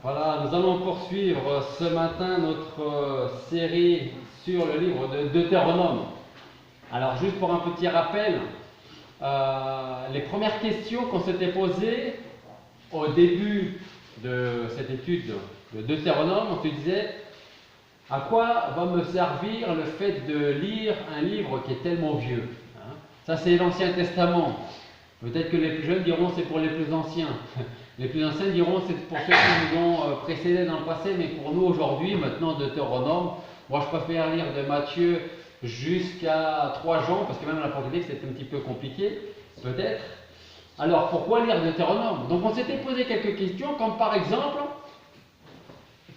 Voilà, nous allons poursuivre ce matin notre série sur le livre de Deutéronome. Alors, juste pour un petit rappel, les premières questions qu'on s'était posées au début de cette étude de Deutéronome, on se disait à quoi va me servir le fait de lire un livre qui est tellement vieux, hein? Ça, c'est l'Ancien Testament. Peut-être que les plus jeunes diront c'est pour les plus anciens. Les plus anciens diront c'est pour ceux qui nous ont précédés dans le passé, mais pour nous aujourd'hui, maintenant Deutéronome, moi je préfère lire de Matthieu jusqu'à 3 Jean, parce que même l'Apocalypse c'est un petit peu compliqué, peut-être. Alors pourquoi lire Deutéronome? Donc on s'était posé quelques questions, comme par exemple,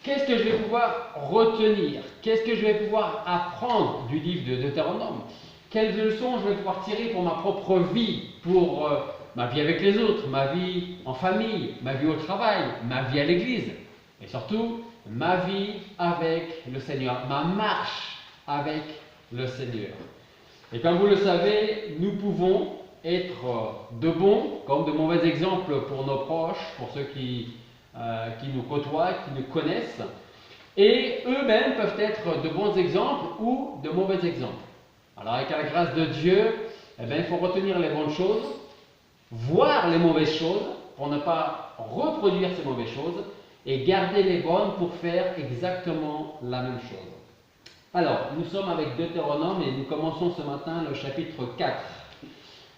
qu'est-ce que je vais pouvoir retenir? Qu'est-ce que je vais pouvoir apprendre du livre de Deutéronome? Quelles leçons je vais pouvoir tirer pour ma propre vie, pour ma vie avec les autres, ma vie en famille, ma vie au travail, ma vie à l'église, et surtout ma vie avec le Seigneur, ma marche avec le Seigneur. Et comme vous le savez, nous pouvons être de bons comme de mauvais exemples pour nos proches, pour ceux qui nous côtoient, qui nous connaissent, et eux-mêmes peuvent être de bons exemples ou de mauvais exemples. Alors avec la grâce de Dieu, eh bien, il faut retenir les bonnes choses, voir les mauvaises choses pour ne pas reproduire ces mauvaises choses et garder les bonnes pour faire exactement la même chose. Alors, nous sommes avec Deutéronome et nous commençons ce matin le chapitre 4.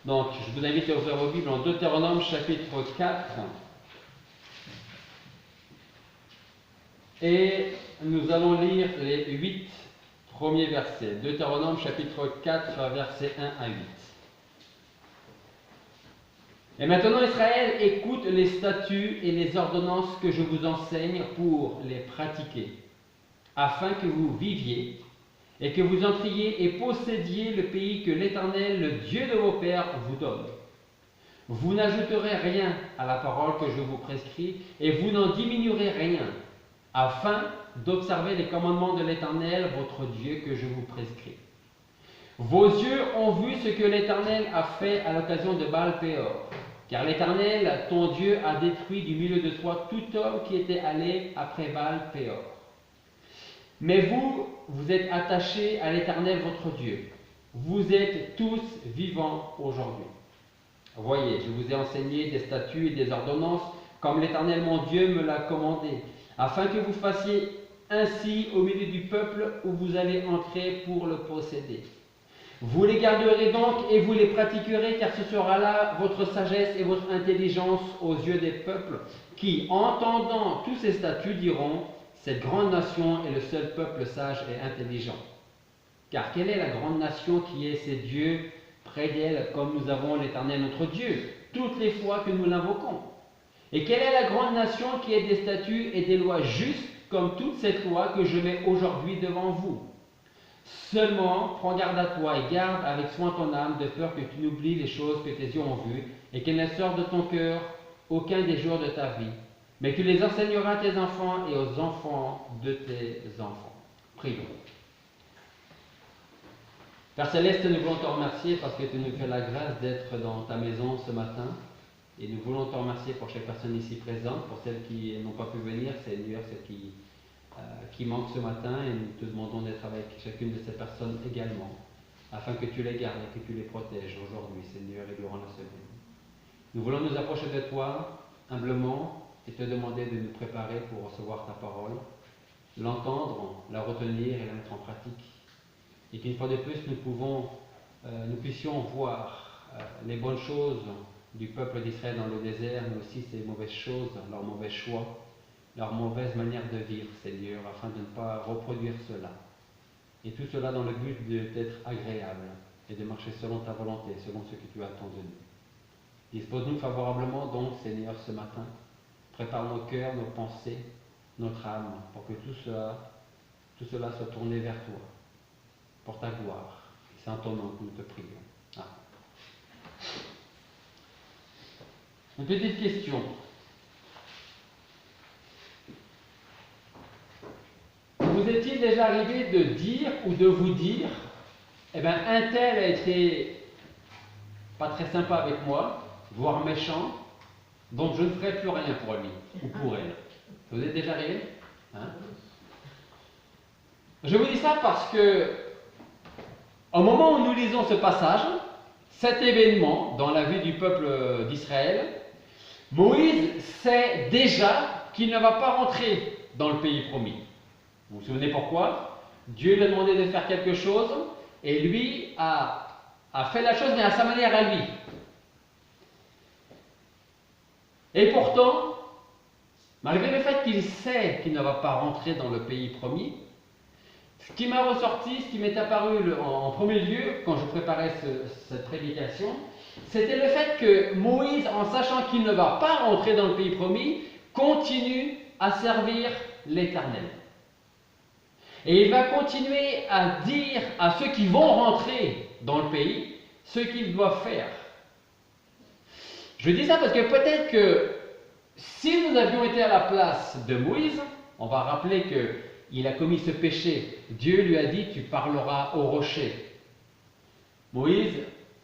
Donc, je vous invite à ouvrir vos Bibles en Deutéronome chapitre 4. Et nous allons lire les 8 premiers versets. Deutéronome chapitre 4, versets 1 à 8. Et maintenant, Israël, écoute les statuts et les ordonnances que je vous enseigne pour les pratiquer, afin que vous viviez et que vous entriez et possédiez le pays que l'Éternel, le Dieu de vos pères, vous donne. Vous n'ajouterez rien à la parole que je vous prescris et vous n'en diminuerez rien, afin d'observer les commandements de l'Éternel, votre Dieu, que je vous prescris. Vos yeux ont vu ce que l'Éternel a fait à l'occasion de Baal-Péor, car l'Éternel, ton Dieu, a détruit du milieu de toi tout homme qui était allé après Baal-Péor. Mais vous, vous êtes attachés à l'Éternel, votre Dieu. Vous êtes tous vivants aujourd'hui. Voyez, je vous ai enseigné des statuts et des ordonnances, comme l'Éternel, mon Dieu, me l'a commandé, afin que vous fassiez ainsi au milieu du peuple où vous allez entrer pour le posséder. Vous les garderez donc et vous les pratiquerez, car ce sera là votre sagesse et votre intelligence aux yeux des peuples, qui, entendant tous ces statuts, diront: cette grande nation est le seul peuple sage et intelligent. Car quelle est la grande nation qui est ses dieux près d'elle, comme nous avons l'Éternel notre Dieu, toutes les fois que nous l'invoquons? Et quelle est la grande nation qui ait des statuts et des lois justes, comme toute cette loi que je mets aujourd'hui devant vous? Seulement, prends garde à toi et garde avec soin ton âme, de peur que tu n'oublies les choses que tes yeux ont vues, et qu'elles ne sortent de ton cœur aucun des jours de ta vie. Mais tu les enseigneras à tes enfants et aux enfants de tes enfants. Prions. Père Céleste, nous voulons te remercier parce que tu nous fais la grâce d'être dans ta maison ce matin. Et nous voulons te remercier pour chaque personne ici présente, pour celles qui n'ont pas pu venir, Seigneur, celles qui manquent ce matin. Et nous te demandons d'être avec chacune de ces personnes également, afin que tu les gardes et que tu les protèges aujourd'hui, Seigneur, et durant la semaine. Nous voulons nous approcher de toi humblement et te demander de nous préparer pour recevoir ta parole, l'entendre, la retenir et la mettre en pratique. Et qu'une fois de plus, nous puissions voir les bonnes choses du peuple d'Israël dans le désert, mais aussi ces mauvaises choses, leurs mauvais choix, leur mauvaise manière de vivre, Seigneur, afin de ne pas reproduire cela. Et tout cela dans le but d'être agréable et de marcher selon ta volonté, selon ce que tu attends de nous. Dispose-nous favorablement donc, Seigneur, ce matin. Prépare nos cœurs, nos pensées, notre âme, pour que tout cela soit tourné vers toi, pour ta gloire. C'est en ton nom que nous te prions. Amen. Une petite question. Vous est-il déjà arrivé de dire ou de vous dire, eh bien, un tel a été pas très sympa avec moi, voire méchant, donc je ne ferai plus rien pour lui ou pour elle? Vous êtes déjà arrivé? Hein? Je vous dis ça parce que, au moment où nous lisons ce passage, cet événement dans la vie du peuple d'Israël, Moïse sait déjà qu'il ne va pas rentrer dans le pays promis. Vous vous souvenez pourquoi? Dieu lui a demandé de faire quelque chose et lui a fait la chose, mais à sa manière à lui. Et pourtant, malgré le fait qu'il sait qu'il ne va pas rentrer dans le pays promis, ce qui m'a ressorti, ce qui m'est apparu en premier lieu quand je préparais cette prédication, c'était le fait que Moïse, en sachant qu'il ne va pas rentrer dans le pays promis, continue à servir l'Éternel. Et il va continuer à dire à ceux qui vont rentrer dans le pays ce qu'ils doivent faire. Je dis ça parce que peut-être que si nous avions été à la place de Moïse, on va rappeler qu'il a commis ce péché. Dieu lui a dit, tu parleras au rocher. Moïse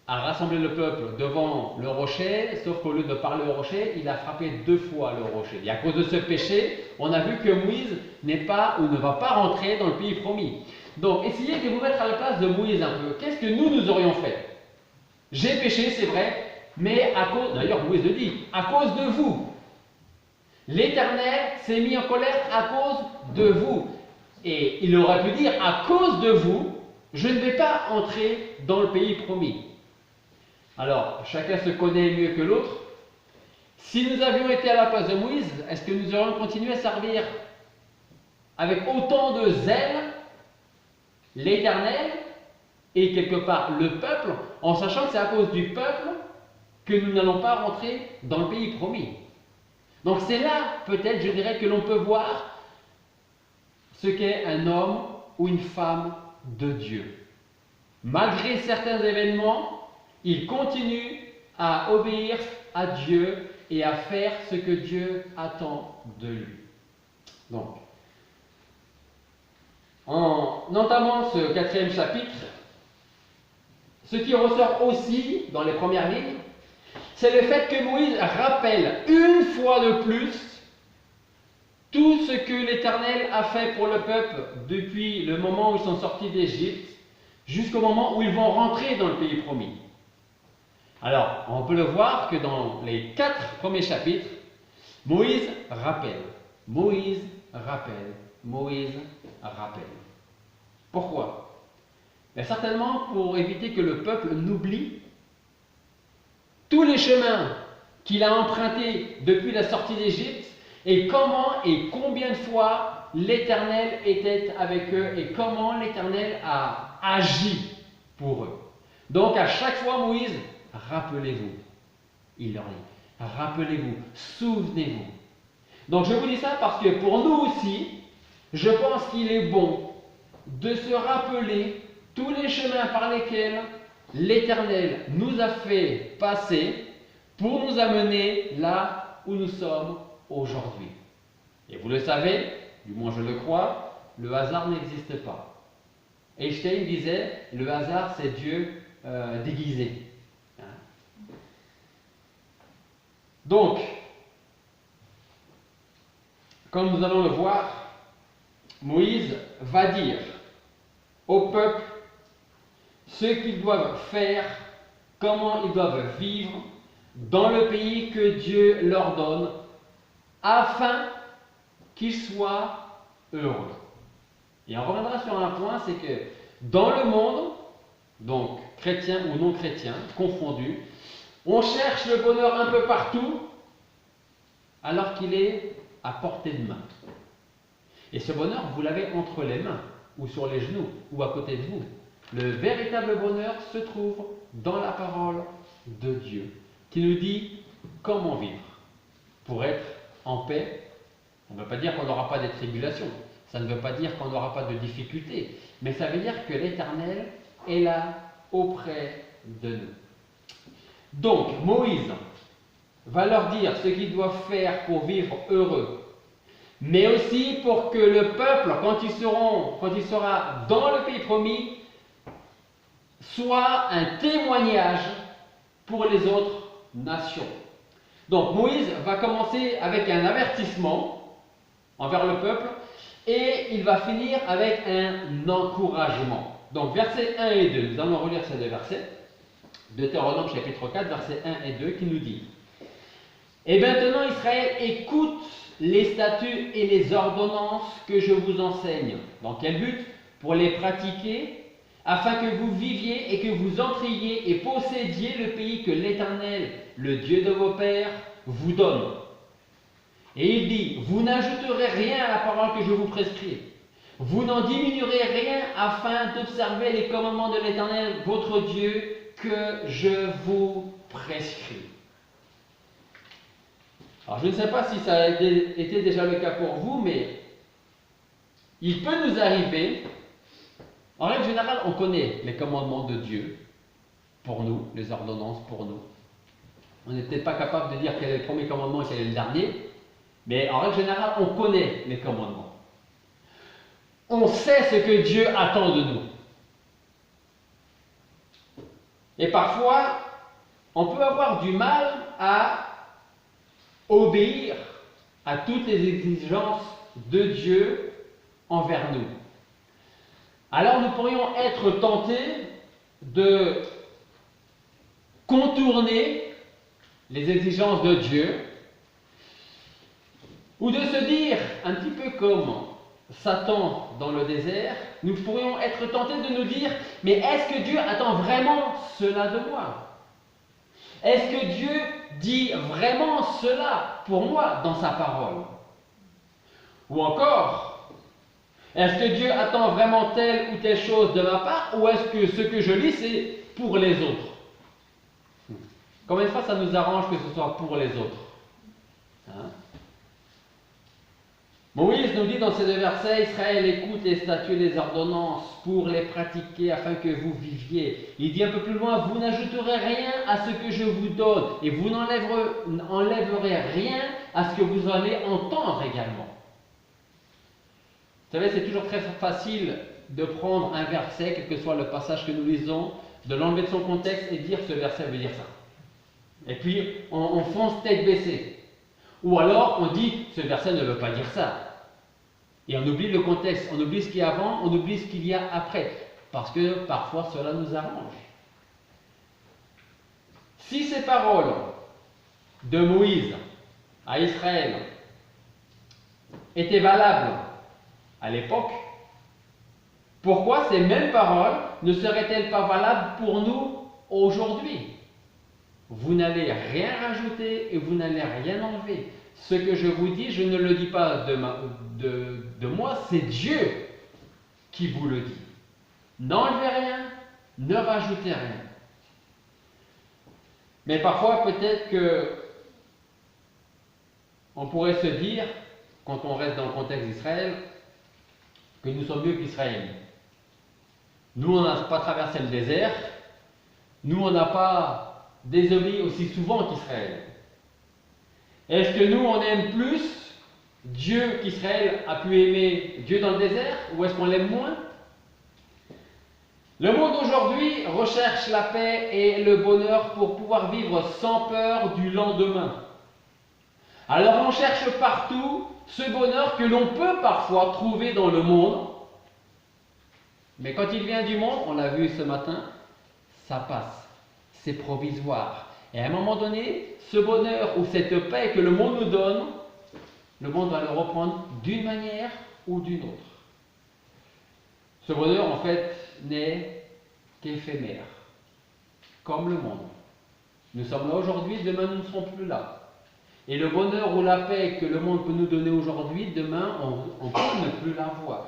a rassemblé le peuple devant le rocher, sauf qu'au lieu de parler au rocher, il a frappé 2 fois le rocher. Et à cause de ce péché, on a vu que Moïse n'est pas ou ne va pas rentrer dans le pays promis. Donc, essayez de vous mettre à la place de Moïse un peu. Qu'est-ce que nous aurions fait? J'ai péché, c'est vrai, mais à cause, d'ailleurs Moïse le dit, à cause de vous. L'Éternel s'est mis en colère à cause de vous. Et il aurait pu dire, à cause de vous, je ne vais pas entrer dans le pays promis. Alors, chacun se connaît mieux que l'autre. Si nous avions été à la place de Moïse, est-ce que nous aurions continué à servir avec autant de zèle l'Éternel et quelque part le peuple, en sachant que c'est à cause du peuple que nous n'allons pas rentrer dans le pays promis? Donc c'est là, peut-être, je dirais, que l'on peut voir ce qu'est un homme ou une femme de Dieu. Malgré certains événements, il continue à obéir à Dieu et à faire ce que Dieu attend de lui. Donc, en entamant ce 4e chapitre, ce qui ressort aussi dans les premières lignes, c'est le fait que Moïse rappelle une fois de plus tout ce que l'Éternel a fait pour le peuple depuis le moment où ils sont sortis d'Égypte jusqu'au moment où ils vont rentrer dans le pays promis. Alors, on peut le voir que dans les 4 premiers chapitres, Moïse rappelle, Moïse rappelle, Moïse rappelle. Pourquoi? Bien, certainement pour éviter que le peuple n'oublie tous les chemins qu'il a empruntés depuis la sortie d'Égypte et comment et combien de fois l'Éternel était avec eux et comment l'Éternel a agi pour eux. Donc à chaque fois Moïse, rappelez-vous, il leur dit, rappelez-vous, souvenez-vous. Donc je vous dis ça parce que pour nous aussi, je pense qu'il est bon de se rappeler tous les chemins par lesquels l'Éternel nous a fait passer pour nous amener là où nous sommes aujourd'hui. Et vous le savez, du moins je le crois, le hasard n'existe pas. Einstein disait, le hasard c'est Dieu déguisé. Donc, comme nous allons le voir, Moïse va dire au peuple ce qu'ils doivent faire, comment ils doivent vivre dans le pays que Dieu leur donne, afin qu'ils soient heureux. Et on reviendra sur un point, c'est que dans le monde, donc chrétien ou non chrétien, confondus, on cherche le bonheur un peu partout, alors qu'il est à portée de main. Et ce bonheur, vous l'avez entre les mains, ou sur les genoux, ou à côté de vous. Le véritable bonheur se trouve dans la parole de Dieu, qui nous dit comment vivre pour être en paix. Ça ne veut pas dire qu'on n'aura pas des tribulations, ça ne veut pas dire qu'on n'aura pas de difficultés, mais ça veut dire que l'Éternel est là auprès de nous. Donc, Moïse va leur dire ce qu'ils doivent faire pour vivre heureux, mais aussi pour que le peuple, quand il sera dans le pays promis, soit un témoignage pour les autres nations. Donc Moïse va commencer avec un avertissement envers le peuple, et il va finir avec un encouragement. Donc versets 1 et 2, nous allons relire ces deux versets. Deutéronome chapitre 4, versets 1 et 2 qui nous dit: Et maintenant Israël, écoute les statuts et les ordonnances que je vous enseigne. Dans quel but? Pour les pratiquer, afin que vous viviez et que vous entriez et possédiez le pays que l'Éternel, le Dieu de vos pères, vous donne. Et il dit: vous n'ajouterez rien à la parole que je vous prescris. Vous n'en diminuerez rien afin d'observer les commandements de l'Éternel, votre Dieu, que je vous prescris. Alors je ne sais pas si ça a été déjà le cas pour vous, mais il peut nous arriver, en règle générale, on connaît les commandements de Dieu pour nous, les ordonnances pour nous. On n'est peut-être pas capable de dire quel est le premier commandement et quel est le dernier, mais en règle générale, on connaît les commandements. On sait ce que Dieu attend de nous. Et parfois, on peut avoir du mal à obéir à toutes les exigences de Dieu envers nous. Alors nous pourrions être tentés de contourner les exigences de Dieu, ou de se dire, un petit peu comme Satan dans le désert, nous pourrions être tentés de nous dire: mais est-ce que Dieu attend vraiment cela de moi? Est-ce que Dieu dit vraiment cela pour moi dans sa parole? Ou encore, est-ce que Dieu attend vraiment telle ou telle chose de ma part, ou est-ce que ce que je lis, c'est pour les autres? Combien de fois ça nous arrange que ce soit pour les autres? Hein? Moïse nous dit dans ces deux versets: Israël, écoute les statuts et les ordonnances pour les pratiquer afin que vous viviez. Il dit un peu plus loin: vous n'ajouterez rien à ce que je vous donne, et vous n'enlèverez rien à ce que vous allez entendre également. Vous savez, c'est toujours très facile de prendre un verset, quel que soit le passage que nous lisons, de l'enlever de son contexte et dire ce verset veut dire ça. Et puis on fonce tête baissée. Ou alors on dit ce verset ne veut pas dire ça. Et on oublie le contexte, on oublie ce qu'il y a avant, on oublie ce qu'il y a après. Parce que parfois cela nous arrange. Si ces paroles de Moïse à Israël étaient valables à l'époque, pourquoi ces mêmes paroles ne seraient-elles pas valables pour nous aujourd'hui? Vous n'allez rien rajouter et vous n'allez rien enlever. Ce que je vous dis, je ne le dis pas de moi, c'est Dieu qui vous le dit. N'enlevez rien, ne rajoutez rien. Mais parfois, peut-être que on pourrait se dire, quand on reste dans le contexte d'Israël, que nous sommes mieux qu'Israël. Nous, on n'a pas traversé le désert. Nous, on n'a pas désobéi aussi souvent qu'Israël. Est-ce que nous, on aime plus Dieu qu'Israël a pu aimer Dieu dans le désert, ou est-ce qu'on l'aime moins? Le monde aujourd'hui recherche la paix et le bonheur pour pouvoir vivre sans peur du lendemain. Alors on cherche partout ce bonheur que l'on peut parfois trouver dans le monde, mais quand il vient du monde, on l'a vu ce matin, ça passe, c'est provisoire. Et à un moment donné, ce bonheur ou cette paix que le monde nous donne, le monde va le reprendre d'une manière ou d'une autre. Ce bonheur, en fait, n'est qu'éphémère, comme le monde. Nous sommes là aujourd'hui, demain nous ne serons plus là. Et le bonheur ou la paix que le monde peut nous donner aujourd'hui, demain on peut ne plus l'avoir.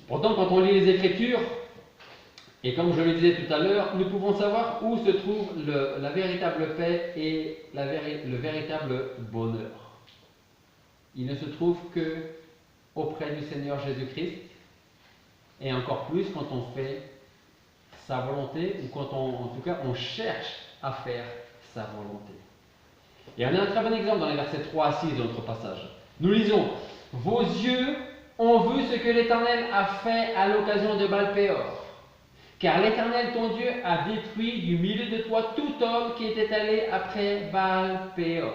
Pourtant, quand on lit les Écritures, et comme je le disais tout à l'heure, nous pouvons savoir où se trouve la véritable paix et le véritable bonheur. Il ne se trouve que auprès du Seigneur Jésus-Christ, et encore plus quand on fait sa volonté, ou quand en tout cas on cherche à faire sa volonté. Et on a un très bon exemple dans les versets 3 à 6 de notre passage. Nous lisons: vos yeux ont vu ce que l'Éternel a fait à l'occasion de Baal-Péor. Car l'Éternel ton Dieu a détruit du milieu de toi tout homme qui était allé après Baal-Péor.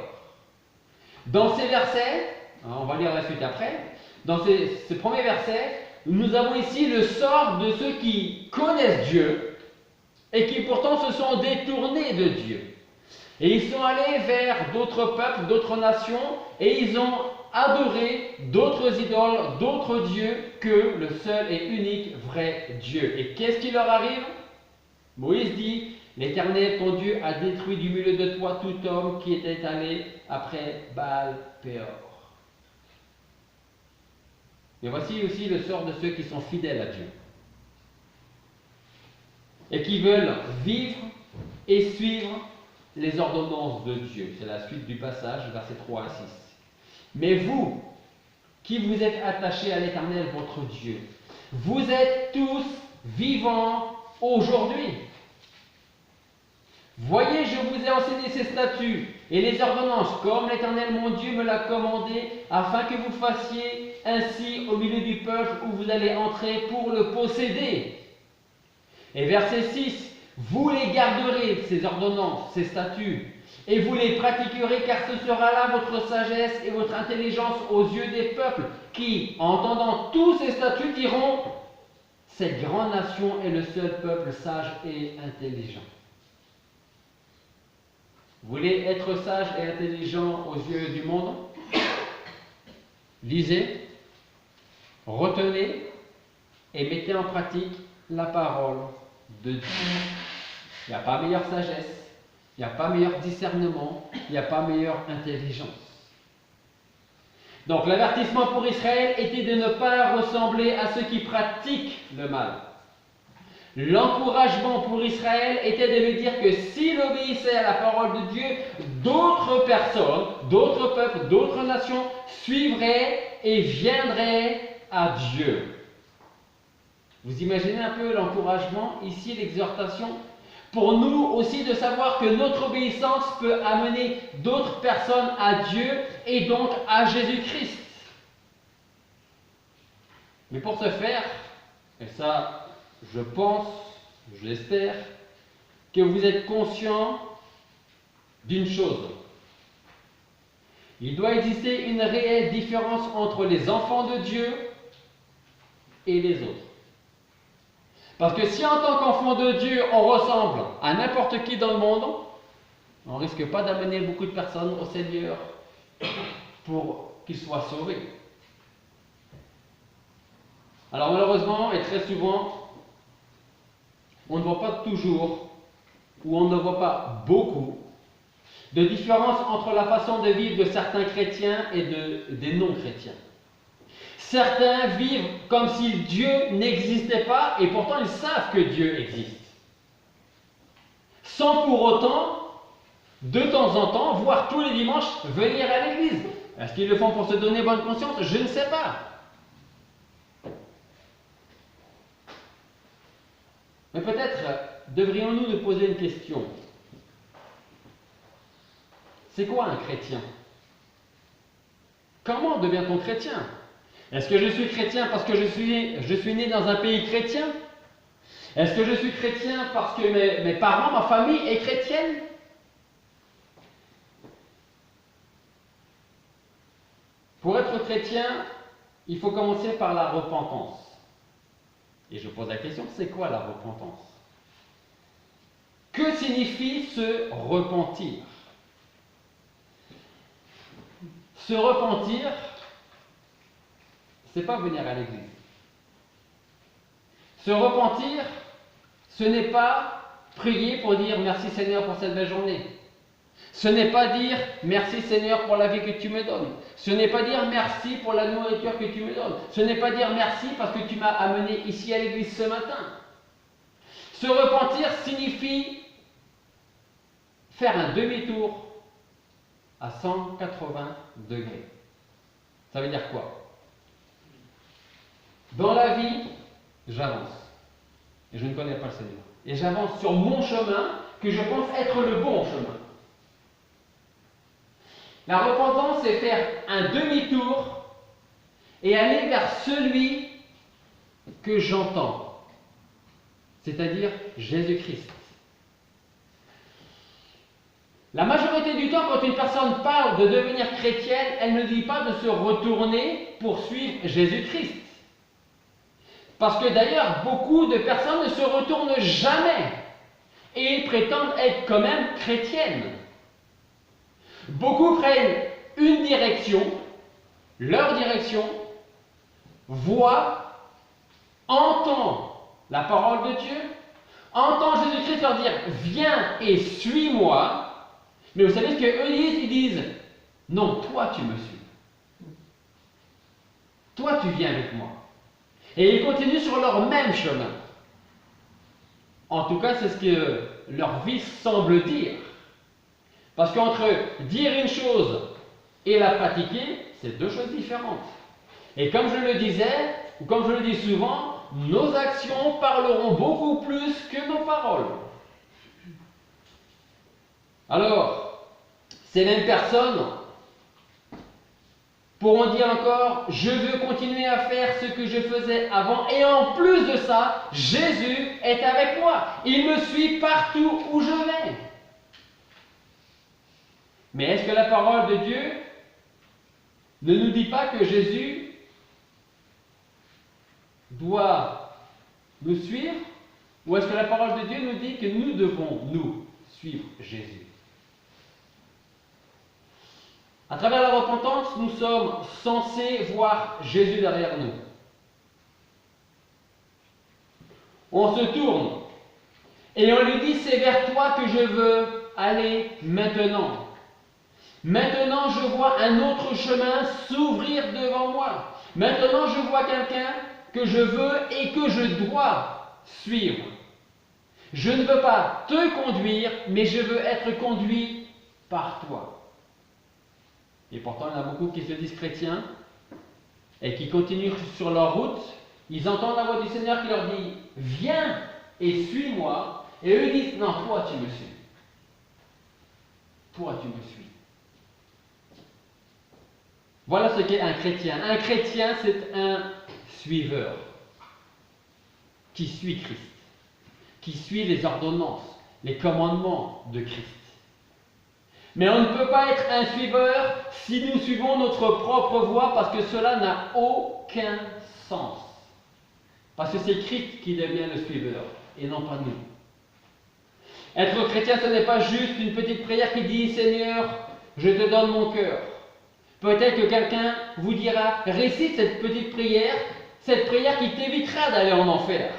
Dans ces versets, on va lire la suite après, dans ces premiers versets, nous avons ici le sort de ceux qui connaissent Dieu et qui pourtant se sont détournés de Dieu. Et ils sont allés vers d'autres peuples, d'autres nations, et ils ont adoré d'autres idoles, d'autres dieux que le seul et unique vrai Dieu. Et qu'est-ce qui leur arrive? Moïse dit, l'Éternel, ton Dieu, a détruit du milieu de toi tout homme qui était allé après Baal-Péor. Mais voici aussi le sort de ceux qui sont fidèles à Dieu et qui veulent vivre et suivre les ordonnances de Dieu. C'est la suite du passage, versets 3 à 6. Mais vous, qui vous êtes attachés à l'Éternel, votre Dieu, vous êtes tous vivants aujourd'hui. Voyez, je vous ai enseigné ces statuts et les ordonnances, comme l'Éternel mon Dieu me l'a commandé, afin que vous fassiez ainsi au milieu du peuple où vous allez entrer pour le posséder. Et verset 6, vous les garderez, ces ordonnances, ces statuts, et vous les pratiquerez, car ce sera là votre sagesse et votre intelligence aux yeux des peuples, qui, en entendant tous ces statuts, diront, cette grande nation est le seul peuple sage et intelligent. Vous voulez être sage et intelligent aux yeux du monde? Lisez, retenez et mettez en pratique la parole de Dieu. Il n'y a pas meilleure sagesse, il n'y a pas meilleur discernement, il n'y a pas meilleure intelligence. Donc l'avertissement pour Israël était de ne pas ressembler à ceux qui pratiquent le mal. L'encouragement pour Israël était de lui dire que s'il obéissait à la parole de Dieu, d'autres personnes, d'autres peuples, d'autres nations suivraient et viendraient à Dieu. Vous imaginez un peu l'encouragement, ici l'exhortation, pour nous aussi de savoir que notre obéissance peut amener d'autres personnes à Dieu et donc à Jésus-Christ. Mais pour ce faire, et ça je pense, je l'espère, que vous êtes conscient d'une chose. Il doit exister une réelle différence entre les enfants de Dieu et les autres. Parce que si en tant qu'enfant de Dieu, on ressemble à n'importe qui dans le monde, on ne risque pas d'amener beaucoup de personnes au Seigneur pour qu'ils soient sauvés. Alors malheureusement, et très souvent, on ne voit pas toujours, ou on ne voit pas beaucoup, de différence entre la façon de vivre de certains chrétiens et des non-chrétiens. Certains vivent comme si Dieu n'existait pas, et pourtant ils savent que Dieu existe. Sans pour autant, de temps en temps, voire tous les dimanches, venir à l'église. Est-ce qu'ils le font pour se donner bonne conscience? Je ne sais pas. Mais peut-être devrions-nous nous poser une question. C'est quoi un chrétien? Comment devient-on chrétien? Est-ce que je suis chrétien parce que je suis né dans un pays chrétien? Est-ce que je suis chrétien parce que mes parents, ma famille est chrétienne? Pour être chrétien, il faut commencer par la repentance. Et je pose la question, c'est quoi la repentance? Que signifie se repentir? Se repentir, c'est pas venir à l'église. Se repentir, ce n'est pas prier pour dire merci Seigneur pour cette belle journée. Ce n'est pas dire merci Seigneur pour la vie que tu me donnes. Ce n'est pas dire merci pour la nourriture que tu me donnes. Ce n'est pas dire merci parce que tu m'as amené ici à l'église ce matin. Se repentir signifie faire un demi-tour à 180 degrés. Ça veut dire quoi? Dans la vie, j'avance. Et je ne connais pas le Seigneur. Et j'avance sur mon chemin que je pense être le bon chemin. La repentance, c'est faire un demi-tour et aller vers celui que j'entends, c'est-à-dire Jésus-Christ. La majorité du temps, quand une personne parle de devenir chrétienne, elle ne dit pas de se retourner pour suivre Jésus-Christ. Parce que d'ailleurs, beaucoup de personnes ne se retournent jamais et prétendent être quand même chrétiennes. Beaucoup prennent une direction, leur direction, voient, entendent la parole de Dieu, entendent Jésus-Christ leur dire « Viens et suis-moi ». Mais vous savez ce qu'eux disent? Ils disent « Non, toi tu me suis. Toi tu viens avec moi. » Et ils continuent sur leur même chemin. En tout cas, c'est ce que leur vie semble dire. Parce qu'entre dire une chose et la pratiquer, c'est deux choses différentes. Et comme je le disais, ou comme je le dis souvent, nos actions parleront beaucoup plus que nos paroles. Alors, ces mêmes personnes pourront dire encore, je veux continuer à faire ce que je faisais avant, et en plus de ça, Jésus est avec moi. Il me suit partout où je vais. Mais est-ce que la parole de Dieu ne nous dit pas que Jésus doit nous suivre? Ou est-ce que la parole de Dieu nous dit que nous devons, nous, suivre Jésus? À travers la repentance, nous sommes censés voir Jésus derrière nous. On se tourne et on lui dit, c'est vers toi que je veux aller maintenant. Maintenant, je vois un autre chemin s'ouvrir devant moi. Maintenant, je vois quelqu'un que je veux et que je dois suivre. Je ne veux pas te conduire, mais je veux être conduit par toi. Et pourtant, il y en a beaucoup qui se disent chrétiens et qui continuent sur leur route. Ils entendent la voix du Seigneur qui leur dit « Viens et suis-moi ». Et eux disent « Non, toi tu me suis. Toi tu me suis. » Voilà ce qu'est un chrétien. Un chrétien, c'est un suiveur qui suit Christ, qui suit les ordonnances, les commandements de Christ. Mais on ne peut pas être un suiveur si nous suivons notre propre voie, parce que cela n'a aucun sens. Parce que c'est Christ qui devient le suiveur, et non pas nous. Être chrétien, ce n'est pas juste une petite prière qui dit « Seigneur, je te donne mon cœur ». Peut-être que quelqu'un vous dira « Récite cette petite prière qui t'évitera d'aller en enfer ».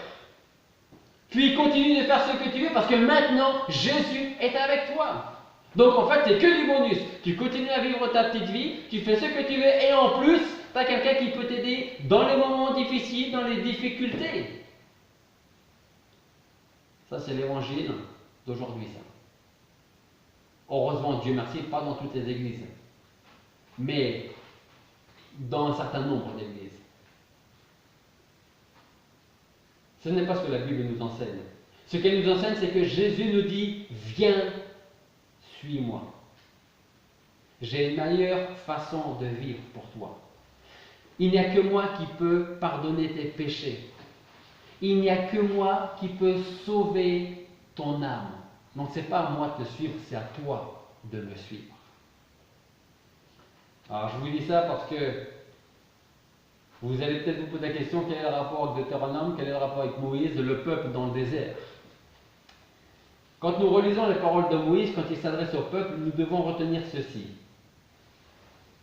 Puis continue de faire ce que tu veux, parce que maintenant, Jésus est avec toi. Donc en fait, c'est que du bonus. Tu continues à vivre ta petite vie, tu fais ce que tu veux, et en plus, tu as quelqu'un qui peut t'aider dans les moments difficiles, dans les difficultés. Ça, c'est l'évangile d'aujourd'hui, ça. Heureusement, Dieu merci, pas dans toutes les églises, mais dans un certain nombre d'églises. Ce n'est pas ce que la Bible nous enseigne. Ce qu'elle nous enseigne, c'est que Jésus nous dit « Viens, suis-moi. J'ai une meilleure façon de vivre pour toi. Il n'y a que moi qui peux pardonner tes péchés. Il n'y a que moi qui peux sauver ton âme. Donc ce n'est pas à moi de te suivre, c'est à toi de me suivre. » Alors je vous dis ça parce que vous allez peut-être vous poser la question, quel est le rapport avec Deutéronome, quel est le rapport avec Moïse, le peuple dans le désert? Quand nous relisons les paroles de Moïse, quand il s'adresse au peuple, nous devons retenir ceci.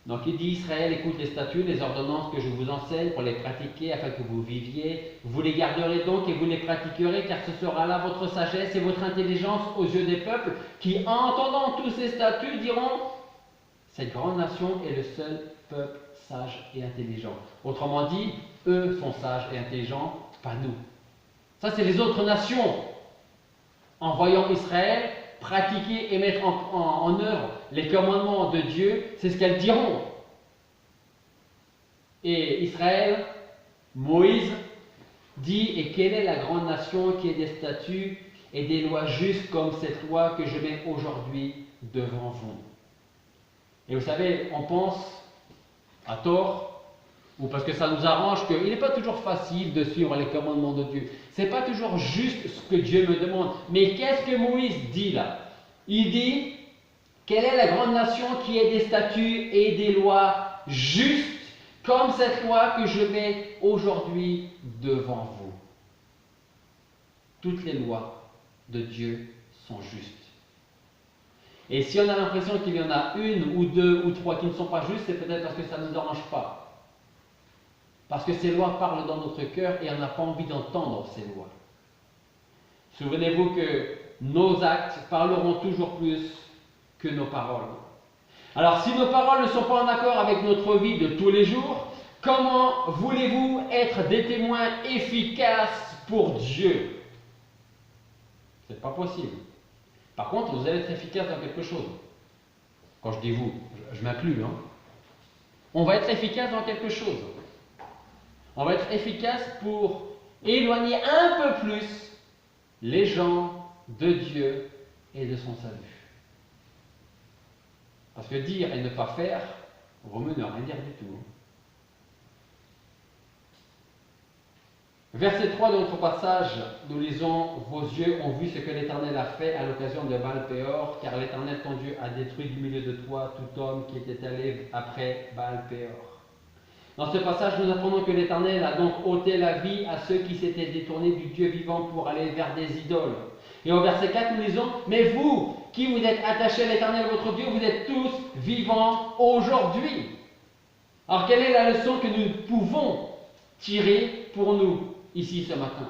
Donc il dit, Israël, écoute les statuts, les ordonnances que je vous enseigne pour les pratiquer afin que vous viviez. Vous les garderez donc et vous les pratiquerez, car ce sera là votre sagesse et votre intelligence aux yeux des peuples qui, en entendant tous ces statuts, diront, cette grande nation est le seul peuple sage et intelligent. Autrement dit, eux sont sages et intelligents, pas nous. Ça, c'est les autres nations. En voyant Israël pratiquer et mettre en œuvre les commandements de Dieu, c'est ce qu'elles diront. Et Israël, Moïse, dit, et quelle est la grande nation qui ait des statuts et des lois justes comme cette loi que je mets aujourd'hui devant vous? Et vous savez, on pense, à tort, ou parce que ça nous arrange, qu'il n'est pas toujours facile de suivre les commandements de Dieu. Ce n'est pas toujours juste ce que Dieu me demande. Mais qu'est-ce que Moïse dit là? Il dit, Quelle est la grande nation qui ait des statuts et des lois justes, comme cette loi que je mets aujourd'hui devant vous? Toutes les lois de Dieu sont justes. Et si on a l'impression qu'il y en a une ou deux ou trois qui ne sont pas justes, c'est peut-être parce que ça ne nous arrange pas. Parce que ces lois parlent dans notre cœur et on n'a pas envie d'entendre ces lois. Souvenez-vous que nos actes parleront toujours plus que nos paroles. Alors si nos paroles ne sont pas en accord avec notre vie de tous les jours, comment voulez-vous être des témoins efficaces pour Dieu? C'est pas possible. Par contre, vous allez être efficace dans quelque chose. Quand je dis vous, je m'inclus. On va être efficace dans quelque chose. On va être efficace pour éloigner un peu plus les gens de Dieu et de son salut. Parce que dire et ne pas faire, vaut mieux ne rien dire du tout. Verset 3 de notre passage, nous lisons « Vos yeux ont vu ce que l'Éternel a fait à l'occasion de Baal-Péor, car l'Éternel ton Dieu a détruit du milieu de toi tout homme qui était allé après Baal-Péor. » Dans ce passage, nous apprenons que l'Éternel a donc ôté la vie à ceux qui s'étaient détournés du Dieu vivant pour aller vers des idoles. Et au verset 4, nous lisons « Mais vous, qui vous êtes attachés à l'Éternel votre Dieu, vous êtes tous vivants aujourd'hui. » Alors, quelle est la leçon que nous pouvons tirer pour nous ici ce matin?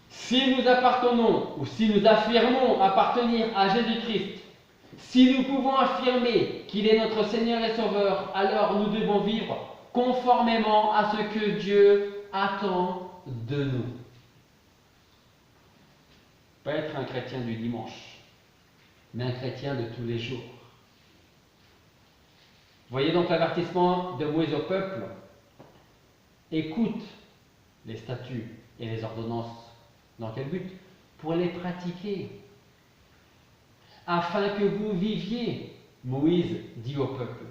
Si nous appartenons ou si nous affirmons appartenir à Jésus-Christ, si nous pouvons affirmer qu'il est notre Seigneur et Sauveur, alors nous devons vivre conformément à ce que Dieu attend de nous. Pas être un chrétien du dimanche, mais un chrétien de tous les jours. Voyez donc l'avertissement de Moïse au peuple. Écoute les statuts et les ordonnances. Dans quel but? Pour les pratiquer. Afin que vous viviez, Moïse dit au peuple.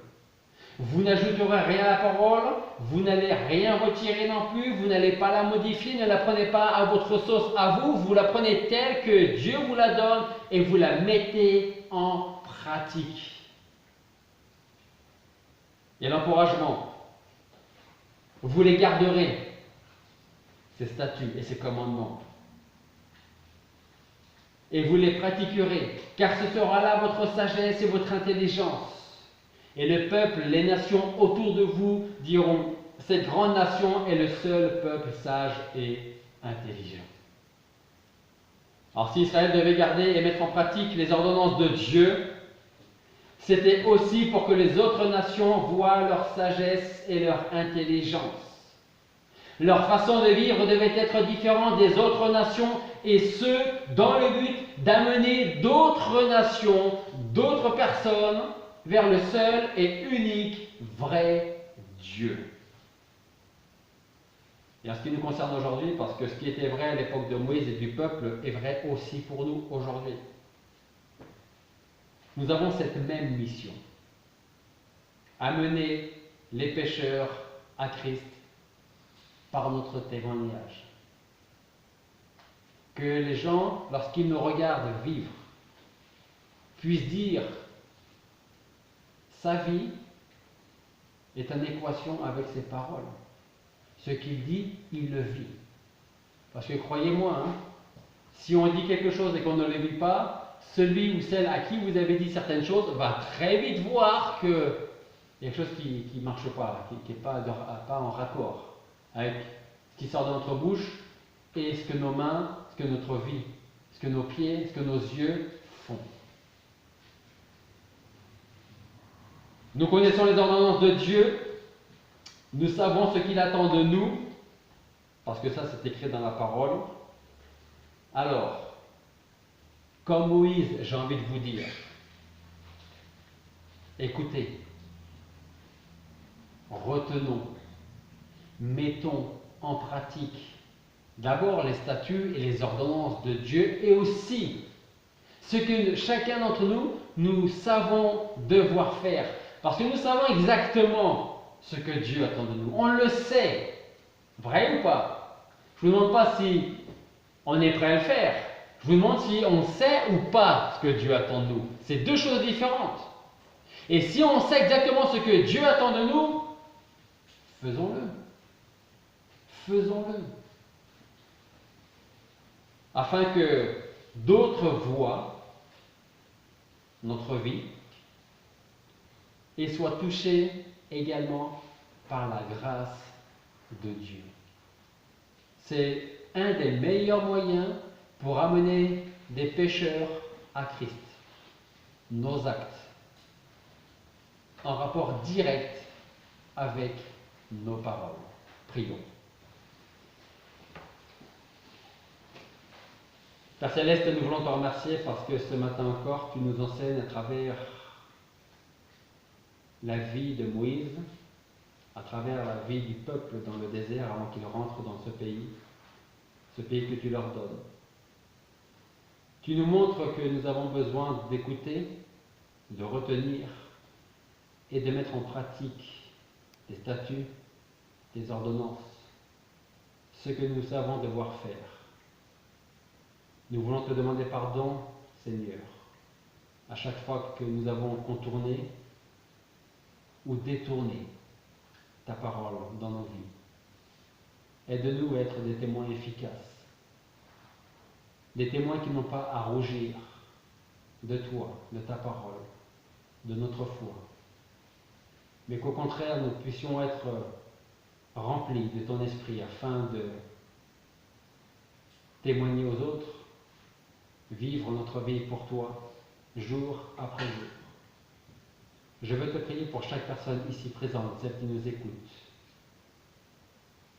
Vous n'ajouterez rien à la parole, vous n'allez rien retirer non plus, vous n'allez pas la modifier, ne la prenez pas à votre sauce à vous, vous la prenez telle que Dieu vous la donne et vous la mettez en pratique. Et l'encouragement, vous les garderez, ces statuts et ces commandements. Et vous les pratiquerez, car ce sera là votre sagesse et votre intelligence. Et le peuple, les nations autour de vous diront, cette grande nation est le seul peuple sage et intelligent. Alors si Israël devait garder et mettre en pratique les ordonnances de Dieu, c'était aussi pour que les autres nations voient leur sagesse et leur intelligence. Leur façon de vivre devait être différente des autres nations, et ce, dans le but d'amener d'autres nations, d'autres personnes, vers le seul et unique vrai Dieu. Et en ce qui nous concerne aujourd'hui, parce que ce qui était vrai à l'époque de Moïse et du peuple est vrai aussi pour nous aujourd'hui. Nous avons cette même mission. Amener les pécheurs à Christ par notre témoignage. Que les gens, lorsqu'ils nous regardent vivre, puissent dire sa vie est en équation avec ses paroles. Ce qu'il dit, il le vit. Parce que croyez-moi, si on dit quelque chose et qu'on ne le vit pas, celui ou celle à qui vous avez dit certaines choses va très vite voir qu'il y a quelque chose qui ne marche pas, qui n'est pas en raccord avec ce qui sort de notre bouche et ce que nos mains, ce que notre vie, ce que nos pieds, ce que nos yeux font. Nous connaissons les ordonnances de Dieu, nous savons ce qu'il attend de nous, parce que ça c'est écrit dans la parole. Alors, comme Moïse, j'ai envie de vous dire, écoutez, retenons, mettons en pratique d'abord les statuts et les ordonnances de Dieu et aussi ce que chacun d'entre nous, nous savons devoir faire. Parce que nous savons exactement ce que Dieu attend de nous. On le sait. Vrai ou pas? Je ne vous demande pas si on est prêt à le faire. Je Je vous demande si on sait ou pas ce que Dieu attend de nous. C'est deux choses différentes. Et si on sait exactement ce que Dieu attend de nous, faisons-le. Faisons-le. Afin que d'autres voient notre vie et soient touchés également par la grâce de Dieu. C'est un des meilleurs moyens pour amener des pécheurs à Christ. Nos actes, en rapport direct avec nos paroles. Prions. Père Céleste, nous voulons te remercier parce que ce matin encore, tu nous enseignes à travers la vie de Moïse, à travers la vie du peuple dans le désert avant qu'il rentre dans ce pays que tu leur donnes. Tu nous montres que nous avons besoin d'écouter, de retenir et de mettre en pratique tes statuts, tes ordonnances, ce que nous savons devoir faire. Nous voulons te demander pardon, Seigneur, à chaque fois que nous avons contourné ou détourné ta parole dans nos vies. Aide-nous à être des témoins efficaces, des témoins qui n'ont pas à rougir de toi, de ta parole, de notre foi, mais qu'au contraire nous puissions être remplis de ton esprit afin de témoigner aux autres, vivre notre vie pour toi, jour après jour. Je veux te prier pour chaque personne ici présente, celle qui nous écoute,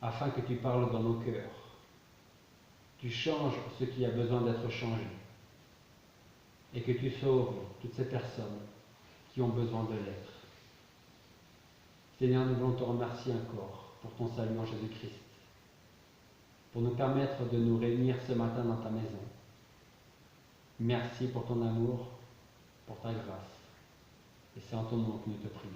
afin que tu parles dans nos cœurs. Tu changes ce qui a besoin d'être changé et que tu sauves toutes ces personnes qui ont besoin de l'être. Seigneur, nous voulons te remercier encore pour ton salut en Jésus-Christ, pour nous permettre de nous réunir ce matin dans ta maison. Merci pour ton amour, pour ta grâce. Et c'est en ton nom que nous te prions.